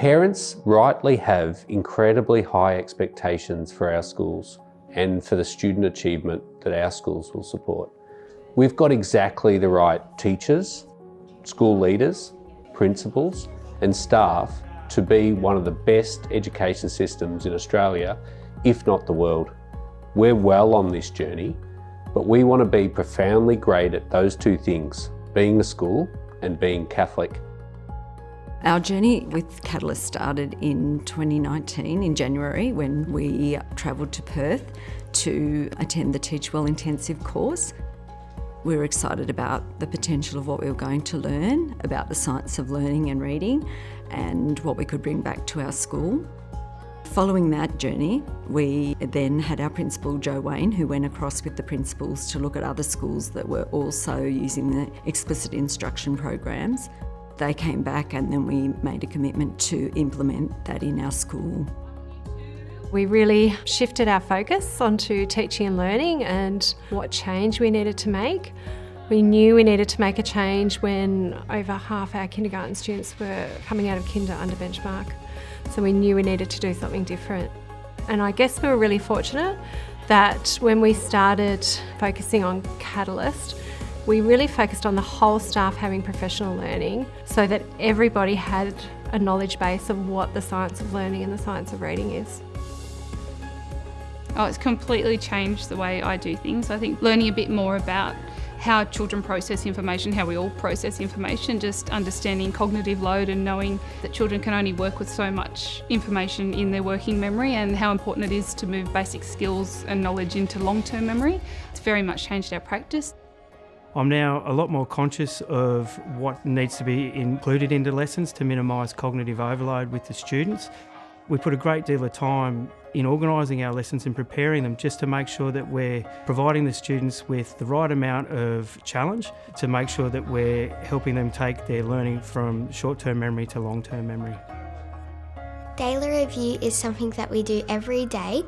Parents rightly have incredibly high expectations for our schools and for the student achievement that our schools will support. We've got exactly the right teachers, school leaders, principals and staff to be one of the best education systems in Australia, if not the world. We're well on this journey, but we want to be profoundly great at those two things, being the school and being Catholic. Our journey with Catalyst started in 2019 in January when we travelled to Perth to attend the Teach Well intensive course. We were excited about the potential of what we were going to learn about the science of learning and reading and what we could bring back to our school. Following that journey, we then had our principal, Jo Wayne, who went across with the principals to look at other schools that were also using the explicit instruction programs. They came back and then we made a commitment to implement that in our school. We really shifted our focus onto teaching and learning and what change we needed to make. We knew we needed to make a change when over half our kindergarten students were coming out of kinder under benchmark. So we knew we needed to do something different. And I guess we were really fortunate that when we started focusing on Catalyst, we really focused on the whole staff having professional learning so that everybody had a knowledge base of what the science of learning and the science of reading is. Oh, it's completely changed the way I do things. I think learning a bit more about how children process information, how we all process information, just understanding cognitive load and knowing that children can only work with so much information in their working memory and how important it is to move basic skills and knowledge into long-term memory. It's very much changed our practice. I'm now a lot more conscious of what needs to be included into lessons to minimise cognitive overload with the students. We put a great deal of time in organising our lessons and preparing them just to make sure that we're providing the students with the right amount of challenge to make sure that we're helping them take their learning from short-term memory to long-term memory. Daily review is something that we do every day.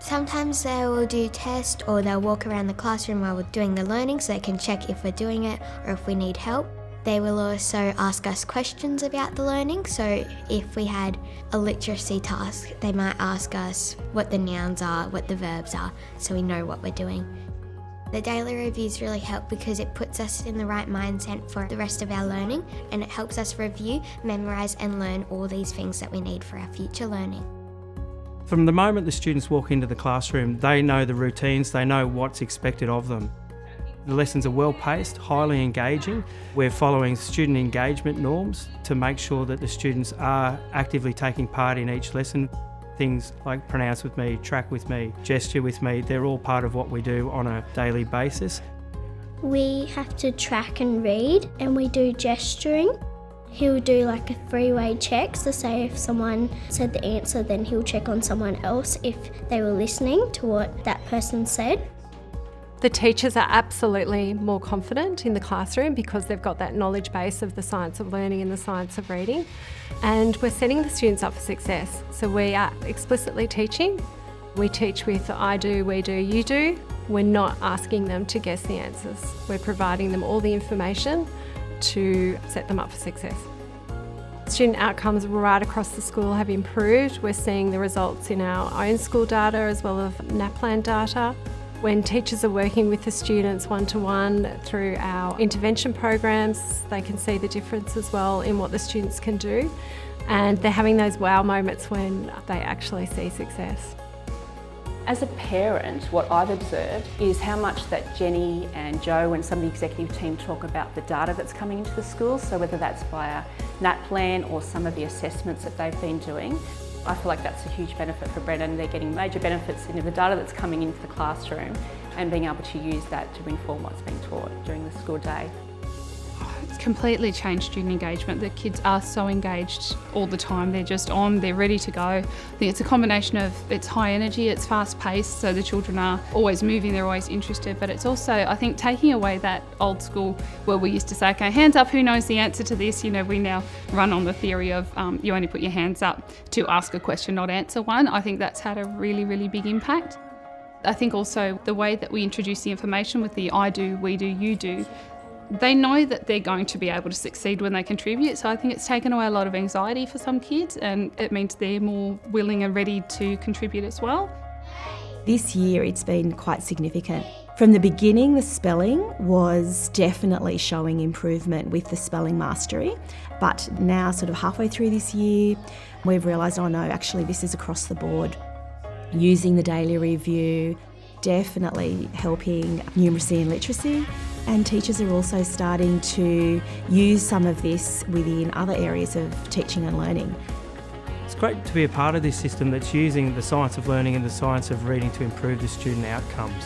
Sometimes they will do tests or they'll walk around the classroom while we're doing the learning so they can check if we're doing it or if we need help. They will also ask us questions about the learning, so if we had a literacy task, they might ask us what the nouns are, what the verbs are, so we know what we're doing. The daily reviews really help because it puts us in the right mindset for the rest of our learning and it helps us review, memorise and learn all these things that we need for our future learning. From the moment the students walk into the classroom, they know the routines, they know what's expected of them. The lessons are well paced, highly engaging. We're following student engagement norms to make sure that the students are actively taking part in each lesson. Things like pronounce with me, track with me, gesture with me, they're all part of what we do on a daily basis. We have to track and read and we do gesturing. He'll do like a three-way check, so say if someone said the answer, then he'll check on someone else if they were listening to what that person said. The teachers are absolutely more confident in the classroom because they've got that knowledge base of the science of learning and the science of reading. And we're setting the students up for success. So we are explicitly teaching. We teach with I do, we do, you do. We're not asking them to guess the answers. We're providing them all the information to set them up for success. Student outcomes right across the school have improved. We're seeing the results in our own school data as well as NAPLAN data. When teachers are working with the students one-to-one through our intervention programs, they can see the difference as well in what the students can do. And they're having those wow moments when they actually see success. As a parent, what I've observed is how much that Jenny and Jo and some of the executive team talk about the data that's coming into the schools, so whether that's via NAPLAN or some of the assessments that they've been doing. I feel like that's a huge benefit for Brennan. They're getting major benefits in the data that's coming into the classroom and being able to use that to inform what's being taught during the school day. It's completely changed student engagement. The kids are so engaged all the time. They're just on, they're ready to go. I think it's a combination of it's high energy, it's fast paced, so the children are always moving, they're always interested, but it's also, I think, taking away that old school where we used to say, okay, hands up, who knows the answer to this? You know, we now run on the theory of you only put your hands up to ask a question, not answer one. I think that's had a really, really big impact. I think also the way that we introduce the information with the I do, we do, you do, They know that they're going to be able to succeed when they contribute, so I think it's taken away a lot of anxiety for some kids, and it means they're more willing and ready to contribute as well. This year it's been quite significant. From the beginning, the spelling was definitely showing improvement with the spelling mastery, but now sort of halfway through this year, we've realised, oh no, actually this is across the board. Using the daily review, definitely helping numeracy and literacy, and teachers are also starting to use some of this within other areas of teaching and learning. It's great to be a part of this system that's using the science of learning and the science of reading to improve the student outcomes.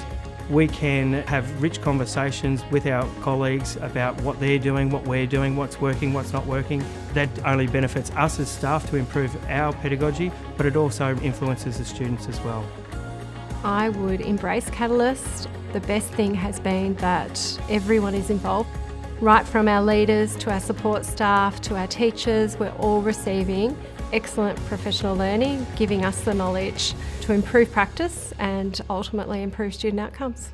We can have rich conversations with our colleagues about what they're doing, what we're doing, what's working, what's not working. That only benefits us as staff to improve our pedagogy, but it also influences the students as well. I would embrace Catalyst. The best thing has been that everyone is involved. Right from our leaders to our support staff to our teachers, we're all receiving excellent professional learning, giving us the knowledge to improve practice and ultimately improve student outcomes.